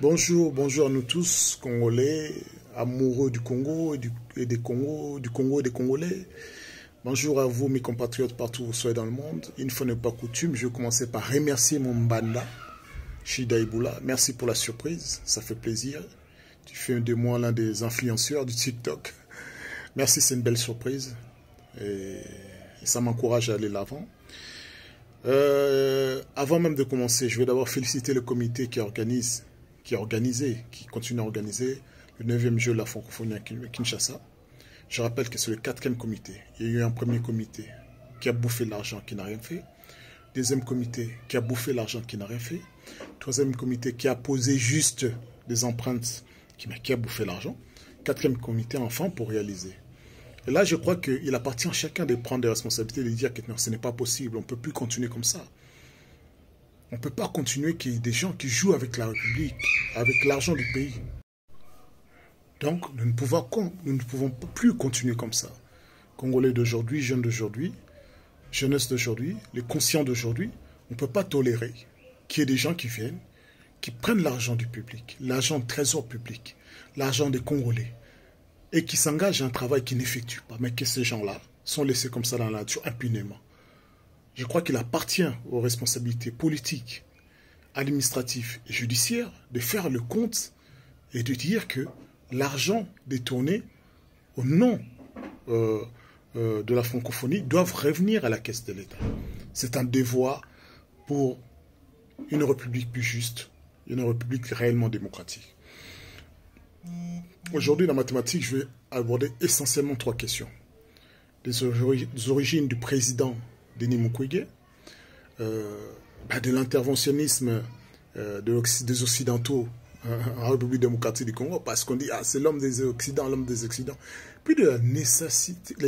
Bonjour, bonjour à nous tous, Congolais, amoureux du Congo du Congo et des Congolais. Bonjour à vous, mes compatriotes, partout où vous soyez dans le monde. Une fois n'est pas coutume, je vais commencer par remercier mon Mbanda, Shida Iboula. Merci pour la surprise, ça fait plaisir. Tu fais de moi l'un des influenceurs du TikTok. Merci, c'est une belle surprise. Et ça m'encourage à aller l'avant. Avant même de commencer, je vais d'abord féliciter le comité qui continue à organiser le 9e jeu de la francophonie à Kinshasa. Je rappelle que c'est le 4e comité. Il y a eu un premier comité qui a bouffé l'argent, qui n'a rien fait. Deuxième comité qui a bouffé l'argent, qui n'a rien fait. Troisième comité qui a posé juste des empreintes, qui a bouffé l'argent. 4e comité enfin pour réaliser. Et là, je crois qu'il appartient à chacun de prendre des responsabilités et de dire que non, ce n'est pas possible, on ne peut plus continuer comme ça. On ne peut pas continuer qu'il y ait des gens qui jouent avec la République, avec l'argent du pays. Donc, nous ne pouvons plus continuer comme ça. Congolais d'aujourd'hui, jeunes d'aujourd'hui, jeunesse d'aujourd'hui, les conscients d'aujourd'hui, on ne peut pas tolérer qu'il y ait des gens qui viennent, qui prennent l'argent du public, l'argent du trésor public, l'argent des Congolais, et qui s'engagent à un travail qu'ils n'effectuent pas, mais que ces gens-là sont laissés comme ça dans la nature impunément. Je crois qu'il appartient aux responsabilités politiques, administratives et judiciaires de faire le compte et de dire que l'argent détourné au nom de la francophonie doivent revenir à la caisse de l'État. C'est un devoir pour une république plus juste, une république réellement démocratique. Aujourd'hui, dans mathématiques, je vais aborder essentiellement 3 questions. Des origines du président Denis Mukwege, de l'interventionnisme des Occidentaux en République démocratique du Congo, parce qu'on dit ah, c'est l'homme des Occidents, puis de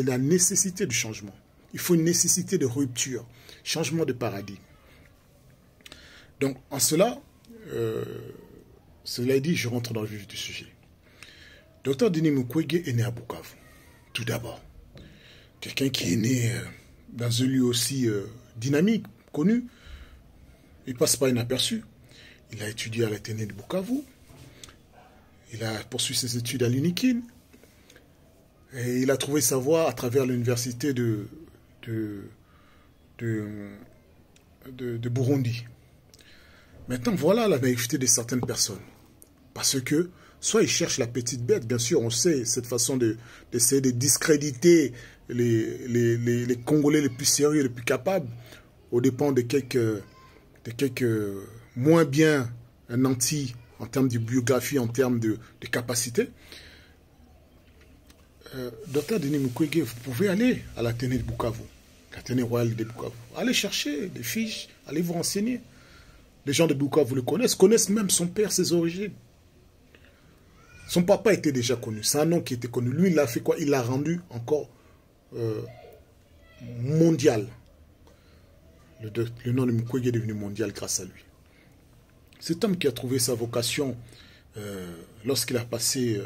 la nécessité du changement. Il faut une nécessité de rupture, changement de paradigme. Donc, en cela dit, je rentre dans le vif du sujet. Dr Denis Mukwege est né à Bukavu, tout d'abord. Quelqu'un qui est né dans un lieu aussi dynamique, connu. Il ne passe pas inaperçu. Il a étudié à l'Athénée de Bukavu. Il a poursuivi ses études à l'UNIKIN. Et il a trouvé sa voie à travers l'université de Burundi. Maintenant, voilà la naïveté de certaines personnes. Parce que, soit ils cherchent la petite bête, bien sûr, on sait, cette façon d'essayer de discréditer les Congolais les plus sérieux, les plus capables, aux dépens de quelques moins bien nantis en termes de biographie, en termes de capacité. Dr Denis Mukwege, vous pouvez aller à l'Athénée de Bukavu, l'Athénée royale de Bukavu. Allez chercher des fiches, allez vous renseigner. Les gens de Bukavu le connaissent même son père, ses origines. Son papa était déjà connu, c'est un nom qui était connu. Lui, il a fait quoi? Il l'a rendu encore mondial. Le nom de Mukwege est devenu mondial grâce à lui. Cet homme qui a trouvé sa vocation lorsqu'il a passé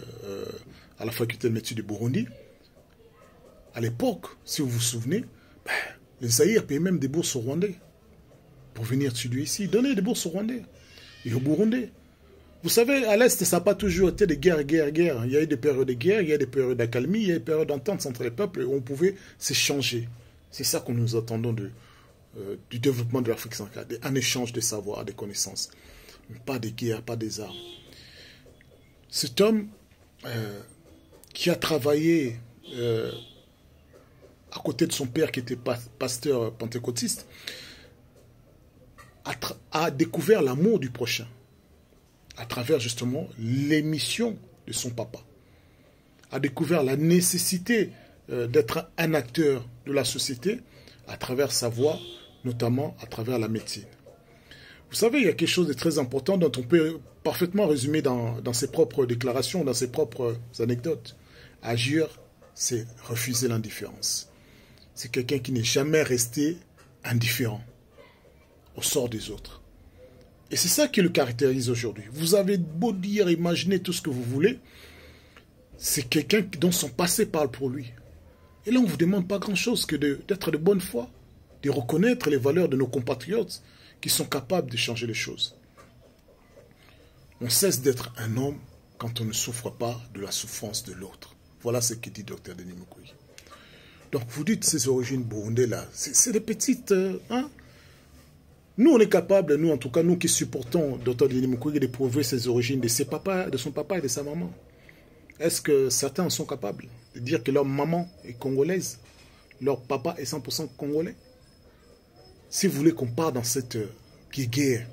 à la faculté de médecine de Burundi, à l'époque, si vous vous souvenez, les Zaïre payaient même des bourses aux Rwandais pour venir étudier ici. Donner des bourses aux Rwandais et aux Burundais. Vous savez, à l'Est, ça n'a pas toujours été de guerre. Il y a eu des périodes de guerre, il y a eu des périodes d'accalmie, il y a eu des périodes d'entente entre les peuples où on pouvait s'échanger. C'est ça que nous attendons du développement de l'Afrique centrale, un échange de savoir, de connaissances. Mais pas de guerre, pas des armes. Cet homme qui a travaillé à côté de son père qui était pasteur pentecôtiste, a découvert l'amour du prochain à travers justement l'émission de son papa, a découvert la nécessité d'être un acteur de la société à travers sa voix, notamment à travers la médecine. Vous savez, il y a quelque chose de très important dont on peut parfaitement résumer dans ses propres déclarations, dans ses propres anecdotes. Agir, c'est refuser l'indifférence. C'est quelqu'un qui n'est jamais resté indifférent au sort des autres. Et c'est ça qui le caractérise aujourd'hui. Vous avez beau dire, imaginer tout ce que vous voulez, c'est quelqu'un dont son passé parle pour lui. Et là, on ne vous demande pas grand-chose que d'être de bonne foi, de reconnaître les valeurs de nos compatriotes qui sont capables de changer les choses. On cesse d'être un homme quand on ne souffre pas de la souffrance de l'autre. Voilà ce que dit Dr Denis Mukwege. Donc vous dites ces origines burundais là, c'est des petites... hein? Nous, on est capable, nous en tout cas, nous qui supportons Dr Denis Mukwege, de prouver ses origines de ses papas, de son papa et de sa maman. Est-ce que certains en sont capables de dire que leur maman est congolaise, leur papa est 100% congolais? Si vous voulez qu'on parte dans cette guerre,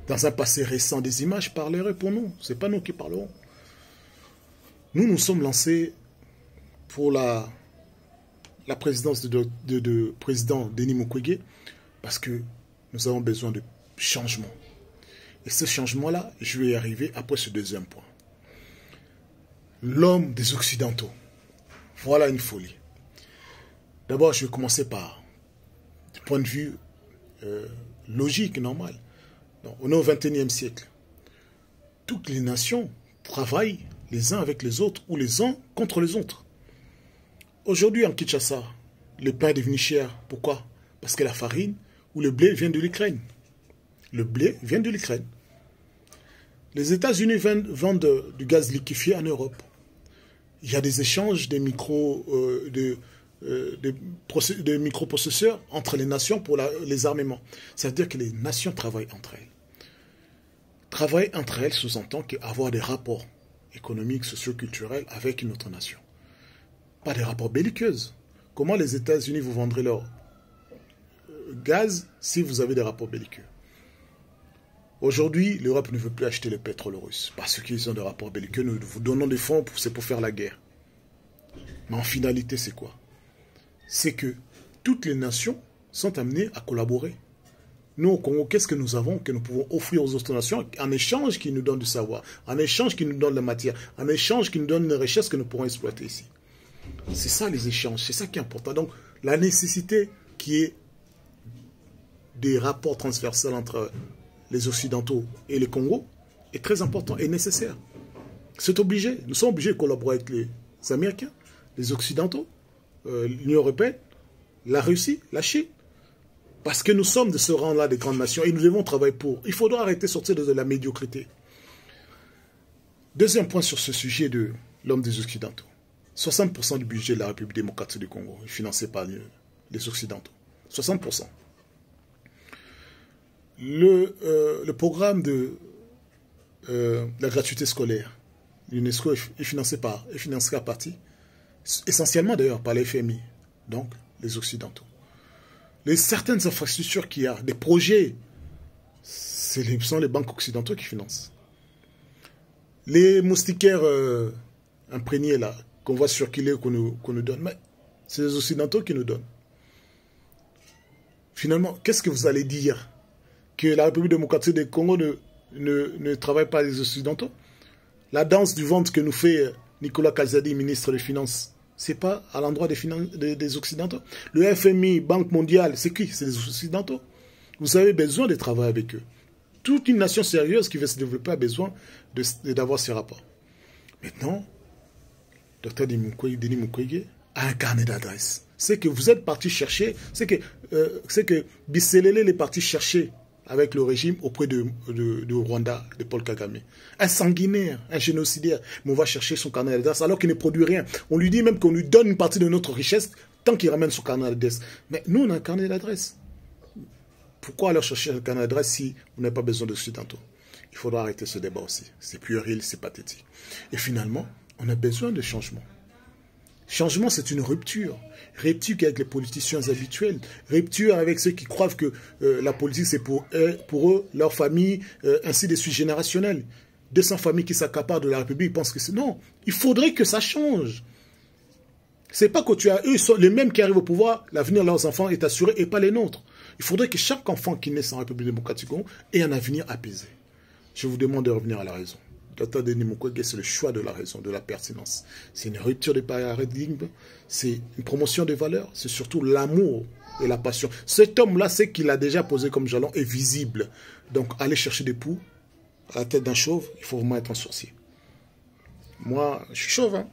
dans un passé récent, des images parleraient pour nous. Ce n'est pas nous qui parlerons. Nous nous sommes lancés pour la présidence de président Denis Mukwege parce que nous avons besoin de changement. Et ce changement-là, je vais y arriver après ce deuxième point. L'homme des Occidentaux. Voilà une folie. D'abord, je vais commencer par, du point de vue logique, normal. Donc, on est au XXIe siècle. Toutes les nations travaillent les uns avec les autres ou les uns contre les autres. Aujourd'hui, en Kinshasa, le pain est devenu cher. Pourquoi? Parce que la farine ou le blé vient de l'Ukraine. Le blé vient de l'Ukraine. Les États-Unis vendent du gaz liquéfié en Europe. Il y a des échanges de microprocesseurs entre les nations pour les armements. C'est-à-dire que les nations travaillent entre elles. Travailler entre elles sous-entend qu'avoir des rapports économiques, socio-culturels avec une autre nation. Pas des rapports belliqueux. Comment les États-Unis vous vendraient leur gaz si vous avez des rapports belliqueux? Aujourd'hui, l'Europe ne veut plus acheter le pétrole russe parce qu'ils ont des rapports belliqueux. Nous vous donnons des fonds, c'est pour faire la guerre. Mais en finalité, c'est quoi? C'est que toutes les nations sont amenées à collaborer. Nous, au Congo, qu'est-ce que nous avons que nous pouvons offrir aux autres nations en échange qui nous donnent du savoir, en échange qui nous donnent la matière, en échange qui nous donnent les richesses que nous pourrons exploiter ici? C'est ça les échanges, c'est ça qui est important. Donc, la nécessité qui est des rapports transversaux entre les Occidentaux et le Congo est très important et nécessaire. C'est obligé. Nous sommes obligés de collaborer avec les Américains, les Occidentaux, l'Union européenne, la Russie, la Chine. Parce que nous sommes de ce rang-là des grandes nations et nous devons travailler pour. Il faudra arrêter de sortir de la médiocrité. Deuxième point sur ce sujet de l'homme des Occidentaux. 60% du budget de la République démocratique du Congo est financé par les Occidentaux. 60%. Le programme de la gratuité scolaire, l'UNESCO est financé à partie, essentiellement d'ailleurs par les FMI, donc les Occidentaux. Certaines infrastructures qu'il y a, des projets, ce sont les banques occidentaux qui financent. Les moustiquaires imprégnés là, qu'on voit circuler, qu'on nous donne, mais c'est les Occidentaux qui nous donnent. Finalement, qu'est-ce que vous allez dire? Que la République démocratique du Congo ne travaille pas les Occidentaux? La danse du ventre que nous fait Nicolas Kazadi, ministre des Finances, c'est pas à l'endroit des Occidentaux. Le FMI, Banque mondiale, c'est qui? C'est les Occidentaux. Vous avez besoin de travailler avec eux. Toute une nation sérieuse qui veut se développer a besoin d'avoir ces rapports. Maintenant, Dr Denis Mukwege a un carnet d'adresses. C'est que vous êtes parti chercher, c'est que Bisselele est parti chercher avec le régime auprès de Rwanda, de Paul Kagame. Un sanguinaire, un génocidaire. Mais on va chercher son carnet d'adresse alors qu'il ne produit rien. On lui dit même qu'on lui donne une partie de notre richesse tant qu'il ramène son carnet d'adresse. Mais nous, on a un carnet d'adresse. Pourquoi alors chercher un carnet d'adresse si vous n'avez pas besoin d'occidentaux? Il faudra arrêter ce débat aussi. C'est puéril, c'est pathétique. Et finalement, on a besoin de changement. Changement, c'est une rupture. Rupture avec les politiciens habituels. Rupture avec ceux qui croient que la politique, c'est pour eux, leur famille, ainsi de suite générationnel. 200 familles qui s'accaparent de la République pensent que c'est... Non, il faudrait que ça change. C'est pas que eux sont les mêmes qui arrivent au pouvoir, l'avenir de leurs enfants est assuré et pas les nôtres. Il faudrait que chaque enfant qui naît en République démocratique ait un avenir apaisé. Je vous demande de revenir à la raison. Dr Denis Mukwege, c'est le choix de la raison, de la pertinence. C'est une rupture de paradigme, c'est une promotion des valeurs, c'est surtout l'amour et la passion. Cet homme-là, c'est qu'il a déjà posé comme jalon est visible. Donc, aller chercher des poux à la tête d'un chauve, il faut vraiment être un sorcier. Moi, je suis chauve, hein.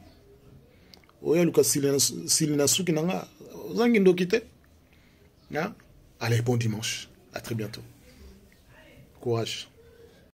Allez, bon dimanche. À très bientôt. Courage.